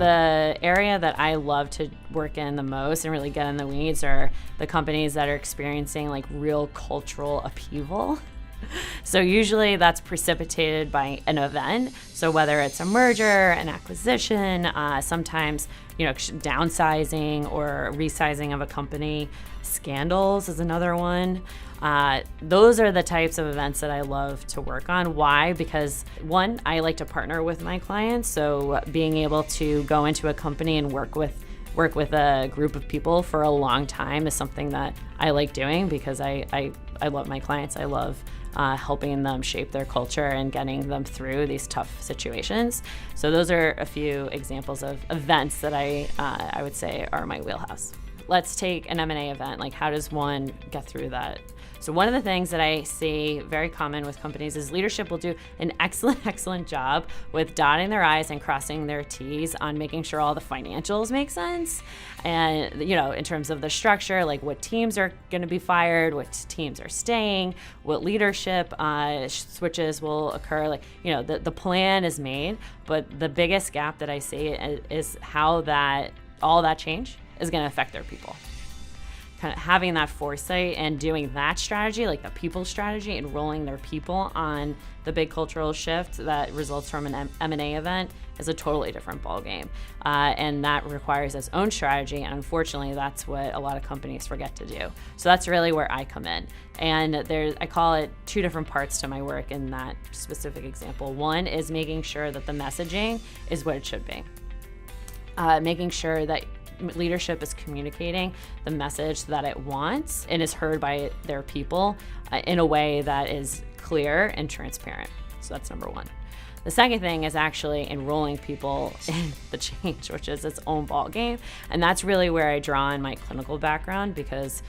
The area that I love to work in the most and really get in the weeds are the companies that are experiencing like real cultural upheaval. So usually that's precipitated by an event. So whether it's a merger, an acquisition, sometimes downsizing or resizing of a company, scandals is another one. Those are the types of events that I love to work on. Why? Because one, I like to partner with my clients. So being able to go into a company and work with a group of people for a long time is something that I like doing because I love my clients. I love helping them shape their culture and getting them through these tough situations. So those are a few examples of events that I would say are my wheelhouse. Let's take an M&A event. Like, how does one get through that? So one of the things that I see very common with companies is leadership will do an excellent job with dotting their I's and crossing their T's on making sure all the financials make sense. And, in terms of the structure, like what teams are going to be fired, what teams are staying, what leadership switches will occur. Like, the plan is made, but the biggest gap that I see is how all that change is going to affect their people. Kind of having that foresight and doing that strategy, like the people strategy, enrolling their people on the big cultural shift that results from an M&A event is a totally different ballgame. And that requires its own strategy. And unfortunately, that's what a lot of companies forget to do. So that's really where I come in. And I call it two different parts to my work in that specific example. One is making sure that the messaging is what it should be. Making sure that leadership is communicating the message that it wants and is heard by their people in a way that is clear and transparent. So that's number one. The second thing is actually enrolling people in the change, which is its own ball game. And that's really where I draw on my clinical background because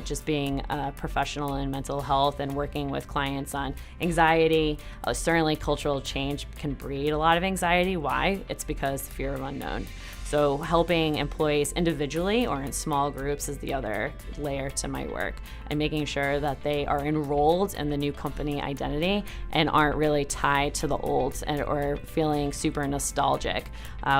just being a professional in mental health and working with clients on anxiety, certainly cultural change can breed a lot of anxiety. Why? It's because fear of unknown. So helping employees individually or in small groups is the other layer to my work, and making sure that they are enrolled in the new company identity and aren't really tied to the old or feeling super nostalgic,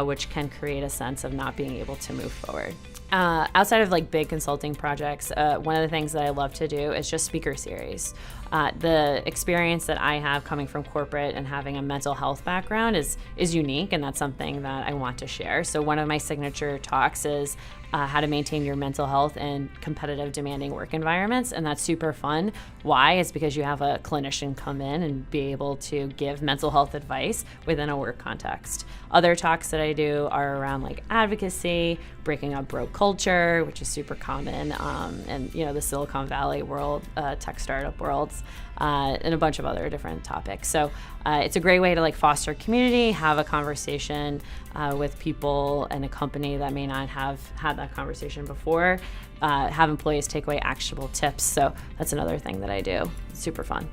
which can create a sense of not being able to move forward. Outside of like big consulting projects, one of the things that I love to do is just speaker series. The experience that I have coming from corporate and having a mental health background is unique, and that's something that I want to share. So one of my signature talks is how to maintain your mental health in competitive, demanding work environments, and that's super fun. Why? It's because you have a clinician come in and be able to give mental health advice within a work context. Other talks that I do are around like advocacy, breaking up broke culture, which is super common, and the Silicon Valley world, tech startup worlds, and a bunch of other different topics. So it's a great way to like foster community, have a conversation with people in a company that may not have had that conversation before, have employees take away actionable tips. So that's another thing that I do. It's super fun.